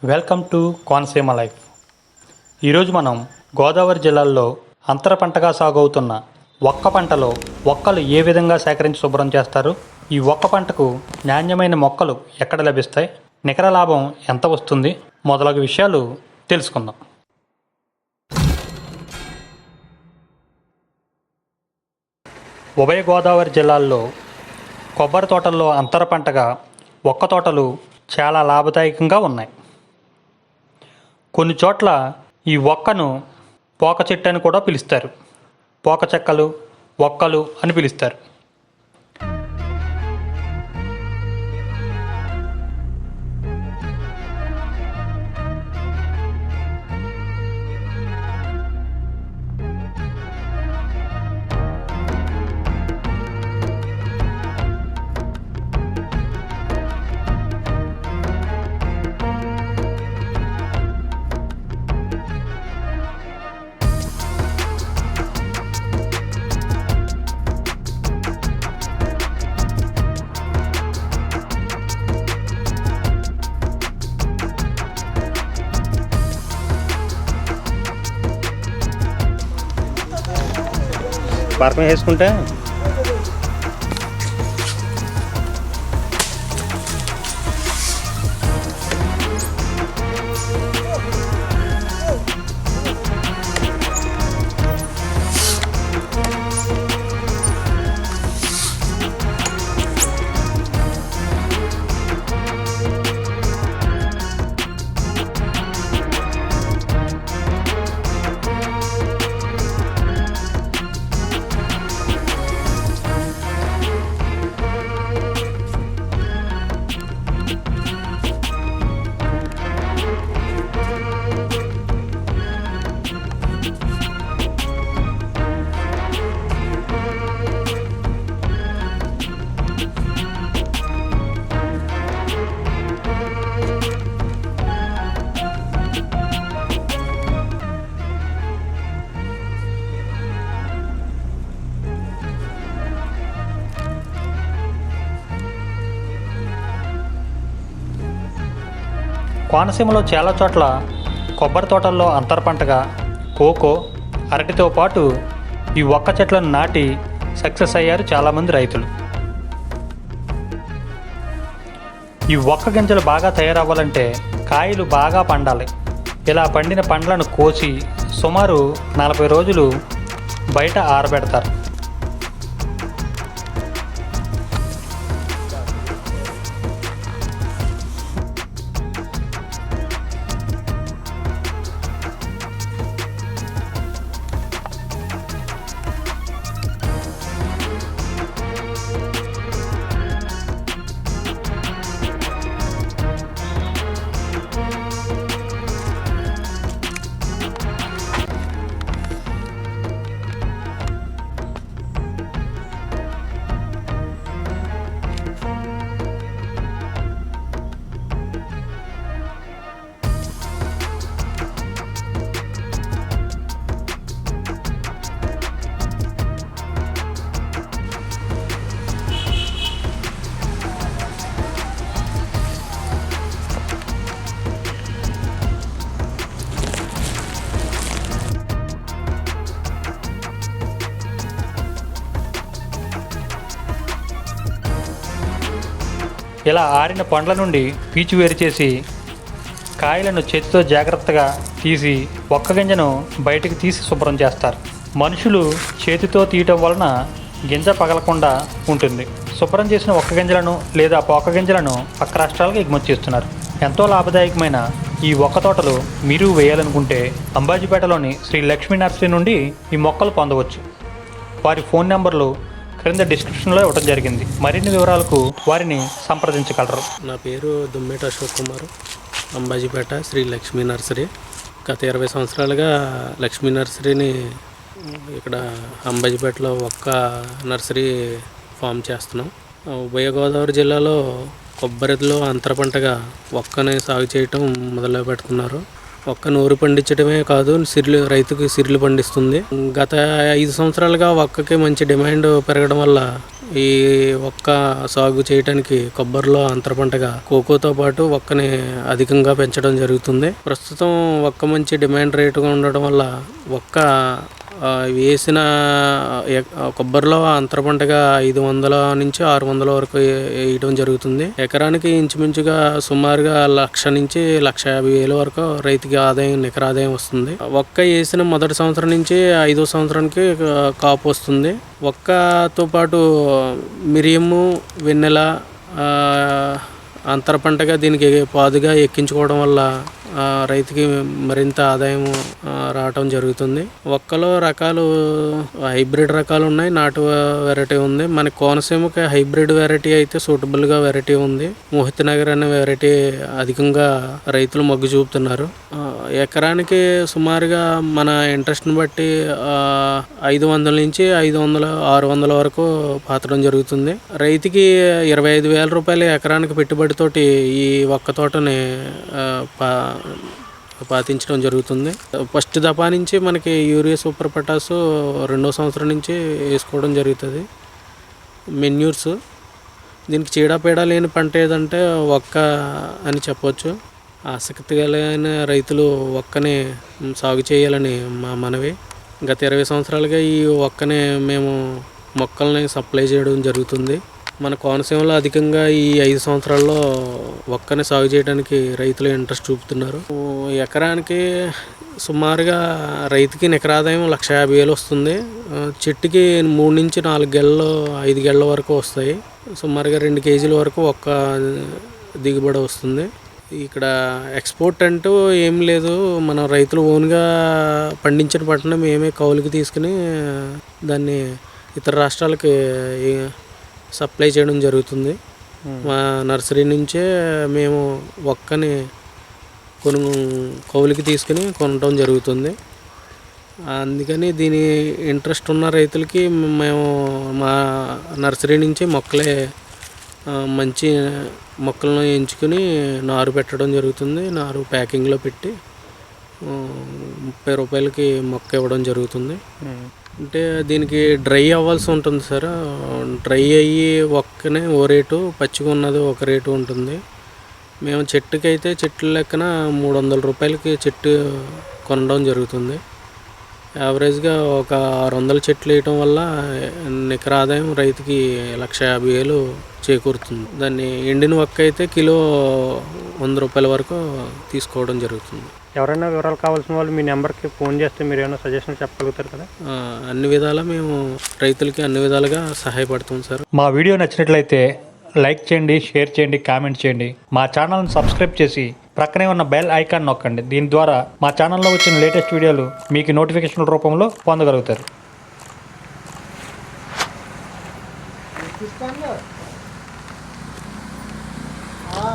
Welcome to Konaseema life. ఈరోజు మనం గోదావరి జిల్లాల్లో అంతర పంటగా సాగవుతున్న వక్క పంటలో వక్కలు ఏ విధంగా సేకరించి శుభ్రం చేస్తారు, ఈ వక్క పంటకు నాణ్యమైన మొక్కలు ఎక్కడ లభిస్తాయి, నికర లాభం ఎంత వస్తుంది మొదలగు విషయాలు తెలుసుకుందాం. ఉభయ గోదావరి జిల్లాల్లో కొబ్బరి తోటల్లో అంతర పంటగా వక్క తోటలు చాలా లాభదాయకంగా ఉన్నాయి. కొన్ని చోట్ల ఈ వక్కను పోక చెట్టు అని కూడా పిలుస్తారు. పోక చెక్కలు, వక్కలు అని పిలుస్తారు. పార్కం వేసుకుంటే కోనసీమలో చాలా చోట్ల కొబ్బరి తోటల్లో అంతర పంటగా కోకో, అరటితో పాటు ఈ వక్క చెట్లను నాటి సక్సెస్ అయ్యారు చాలామంది రైతులు. ఈ వక్క గింజలు బాగా తయారవ్వాలంటే కాయలు బాగా పండాలి. ఇలా పండిన పండ్లను కోసి సుమారు 40 రోజులు బయట ఆరబెడతారు. ఇలా ఆరిన పండ్ల నుండి పీచు వేరు చేసి కాయలను చేతితో జాగ్రత్తగా తీసి ఒక్క గింజను బయటికి తీసి శుభ్రం చేస్తారు. మనుషులు చేతితో తీయటం వలన గింజ పగలకుండా ఉంటుంది. శుభ్రం చేసిన ఒక్క గింజలను లేదా పోక గింజలను పక్క రాష్ట్రాలకు ఎగుమతి చేస్తున్నారు. ఎంతో లాభదాయకమైన ఈ ఒక్క తోటలు మీరు వేయాలనుకుంటే అంబాజీపేటలోని శ్రీ లక్ష్మీ నర్సరీ నుండి ఈ మొక్కలు పొందవచ్చు. వారి ఫోన్ నెంబర్లు క్రింద డిస్క్రిప్షన్లో ఇవ్వడం జరిగింది. మరిన్ని వివరాలకు వారిని సంప్రదించగలరు. నా పేరు దుమ్మేట అశోక్ కుమార్, అంబాజీపేట శ్రీ లక్ష్మీ నర్సరీ. గత 20 సంవత్సరాలుగా లక్ష్మీ నర్సరీని ఇక్కడ అంబాజీపేటలో ఒక్క నర్సరీ ఫామ్ చేస్తున్నాం. ఉభయ గోదావరి జిల్లాలో కొబ్బరిలో అంతర పంటగా ఒక్కని సాగు చేయటం మొదలు పెడుతున్నారు. ఒక్క నూరు పండించడమే కాదు రైతుకి సిర్లు పండిస్తుంది. గత 5 సంవత్సరాలుగా ఒక్కకి మంచి డిమాండ్ పెరగడం వల్ల ఈ ఒక్క సాగు చేయడానికి కొబ్బరిలో అంతర పంటగా కోకోతో పాటు ఒక్కని అధికంగా పెంచడం జరుగుతుంది. ప్రస్తుతం ఒక్క మంచి డిమాండ్ రేటుగా ఉండడం వల్ల ఒక్క వేసిన కొబ్బరిలో అంతర పంటగా 500 నుంచి 600 వరకు వేయడం జరుగుతుంది. ఎకరానికి ఇంచుమించుగా సుమారుగా 1,00,000 నుంచి 1,50,000 వరకు రైతుకి ఆదాయం నికర ఆదాయం వస్తుంది. ఒక్క వేసిన మొదటి సంవత్సరం నుంచి 5వ సంవత్సరానికి కాపు వస్తుంది. ఒక్కతో పాటు మిరియము, వెన్నెల అంతర పంటగా దీనికి పాదుగా ఎక్కించుకోవడం వల్ల రైతుకి మరింత ఆదాయం రావటం జరుగుతుంది. ఒక్కలో రకాలు హైబ్రిడ్ రకాలు ఉన్నాయి, నాటు వెరైటీ ఉంది. మన కోనసీమకి హైబ్రిడ్ వెరైటీ అయితే సూటబుల్గా వెరైటీ ఉంది. మోహిత్ నగర్ అనే వెరైటీ అధికంగా రైతులు మొగ్గు చూపుతున్నారు. ఎకరానికి సుమారుగా మన ఇంట్రెస్ట్ని బట్టి 500 నుంచి 500, 600 వరకు పాతడం జరుగుతుంది. రైతుకి 25,000 రూపాయలు ఎకరానికి పెట్టుబడితోటి ఈ ఒక్క తోటని పాతించడం జరుగుతుంది. ఫస్ట్ దఫా నుంచి మనకి యూరియా సూపర్ పొటాసు 2వ సంవత్సరం నుంచి వేసుకోవడం జరుగుతుంది. మెన్యూర్స్ దీనికి చీడపీడ లేని పంట ఏదంటే ఒక్క అని చెప్పవచ్చు. ఆసక్తి కలిగిన రైతులు ఒక్కనే సాగు చేయాలని మా మనవి. గత 20 సంవత్సరాలుగా ఈ ఒక్కనే మేము మొక్కల్ని సప్లై చేయడం జరుగుతుంది. మన కోనసీమలో అధికంగా ఈ 5 సంవత్సరాల్లో ఒక్కనే సాగు చేయడానికి రైతులు ఇంట్రెస్ట్ చూపుతున్నారు. ఎకరానికి సుమారుగా రైతుకి నికర ఆదాయం 1,50,000 వస్తుంది. చెట్టుకి 3 నుంచి 4 గెలలు 5 గెలల వరకు వస్తాయి. సుమారుగా 2 కేజీల వరకు ఒక్క దిగుబడి వస్తుంది. ఇక్కడ ఎక్స్పోర్ట్ అంటూ ఏం లేదు. మన రైతులు ఓన్గా పండించిన పంటను మేమే కౌలుకి తీసుకుని దాన్ని ఇతర రాష్ట్రాలకి సప్లై చేయడం జరుగుతుంది. మా నర్సరీ నుంచే మేము ఒక్కని కౌలుకి తీసుకుని కొనడం జరుగుతుంది. అందుకని దీని ఇంట్రెస్ట్ ఉన్న రైతులకి మేము మా నర్సరీ నుంచి మొక్కలే మంచి మొక్కలను ఎంచుకుని నారు పెట్టడం జరుగుతుంది. నారు ప్యాకింగ్లో పెట్టి 30 రూపాయలకి మొక్క ఇవ్వడం జరుగుతుంది. అంటే దీనికి డ్రై అవ్వాల్సి ఉంటుంది సార్. డ్రై అయ్యి ఒక్కనే ఓ రేటు, పచ్చిగా ఉన్నది ఒక రేటు ఉంటుంది. మేము చెట్టుకైతే చెట్ల లెక్కన 300 రూపాయలకి చెట్టు కొనడం జరుగుతుంది. యావరేజ్గా ఒక 600 చెట్లు వేయటం వల్ల నికర ఆదాయం రైతుకి 1,50,000 చేకూరుతుంది. దాన్ని ఎండిన ఒక్క అయితే కిలో 100 రూపాయల వరకు తీసుకోవడం జరుగుతుంది. ఎవరైనా వివరాలు కావాల్సిన వాళ్ళు మీ నెంబర్కి ఫోన్ చేస్తే మీరు ఏమైనా సజెషన్ చెప్పగలుగుతారు కదా? అన్ని విధాలా మేము రైతులకి అన్ని విధాలుగా సహాయపడతాం సార్. మా వీడియో నచ్చినట్లయితే లైక్ చేయండి, షేర్ చేయండి, కామెంట్ చేయండి. మా ఛానల్ని సబ్స్క్రైబ్ చేసి ప్రక్కనే ఉన్న బెల్ ఐకాన్ నొక్కండి. దీని ద్వారా మా ఛానల్లో వచ్చిన లేటెస్ట్ వీడియోలు మీకు నోటిఫికేషన్ రూపంలో పొందగలుగుతారు. ఆ